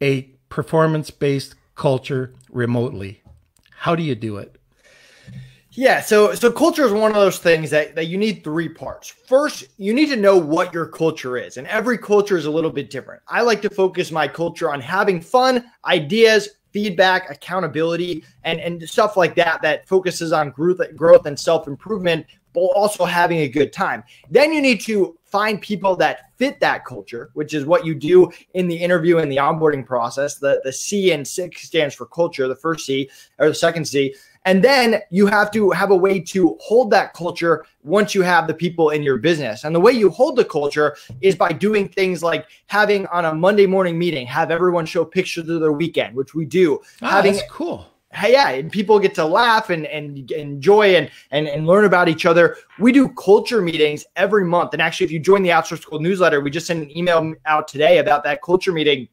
a performance-based culture remotely? How do you do it? Yeah, so culture is one of those things that you need three parts. First, you need to know what your culture is, and every culture is a little bit different. I like to focus my culture on having fun, ideas, feedback, accountability, and stuff like that focuses on growth and self-improvement, but also having a good time. Then you need to find people that fit that culture, which is what you do in the interview and the onboarding process. The C in SIC stands for culture, the first C or the second C. And then you have to have a way to hold that culture once you have the people in your business. And the way you hold the culture is by doing things like having on a Monday morning meeting, have everyone show pictures of their weekend, which we do. That's cool. Hey, yeah, and people get to laugh and enjoy and learn about each other. We do culture meetings every month. And actually, if you join the Outsource School newsletter, we just sent an email out today about that culture meeting,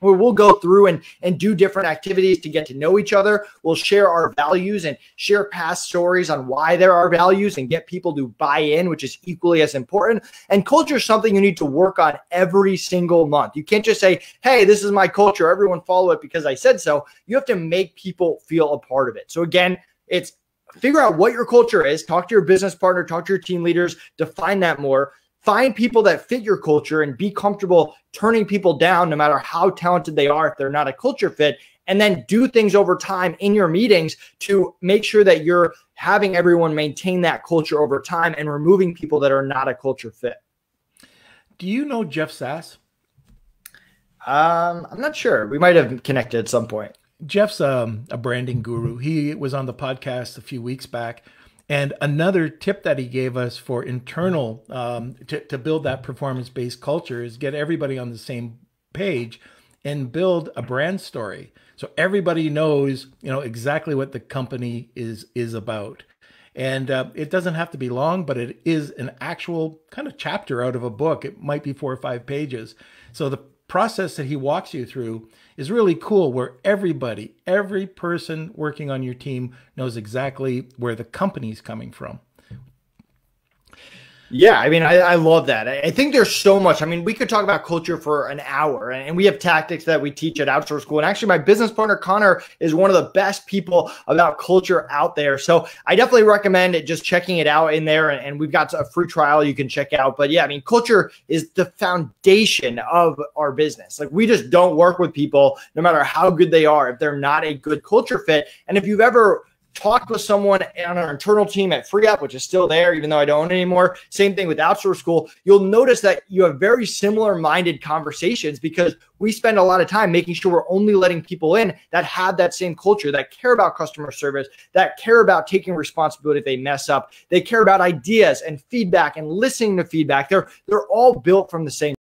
where we'll go through and do different activities to get to know each other. We'll share our values and share past stories on why there are values and get people to buy in, which is equally as important. And culture is something you need to work on every single month. You can't just say, hey, this is my culture, everyone follow it because I said so. You have to make people feel a part of it. So again, it's figure out what your culture is, talk to your business partner, talk to your team leaders, define that more. Find people that fit your culture and be comfortable turning people down no matter how talented they are if they're not a culture fit. And then do things over time in your meetings to make sure that you're having everyone maintain that culture over time and removing people that are not a culture fit. Do you know Jeff Sass? I'm not sure. We might have connected at some point. Jeff's a branding guru. He was on the podcast a few weeks back. And another tip that he gave us for internal to build that performance-based culture is get everybody on the same page and build a brand story. So everybody knows, exactly what the company is about. And it doesn't have to be long, but it is an actual kind of chapter out of a book. It might be 4 or 5 pages. So the process that he walks you through is really cool, where every person working on your team knows exactly where the company's coming from. Yeah, I mean, I love that. I think there's so much. I mean, we could talk about culture for an hour, and we have tactics that we teach at Outsource School. And actually, my business partner, Connor, is one of the best people about culture out there. So I definitely recommend just checking it out in there. And we've got a free trial you can check out. But yeah, I mean, culture is the foundation of our business. Like, we just don't work with people, no matter how good they are, if they're not a good culture fit. And if you've ever talked with someone on our internal team at FreeUp, which is still there, even though I don't anymore. Same thing with Outsource School. You'll notice that you have very similar minded conversations because we spend a lot of time making sure we're only letting people in that have that same culture, that care about customer service, that care about taking responsibility if they mess up. They care about ideas and feedback and listening to feedback. They're all built from the same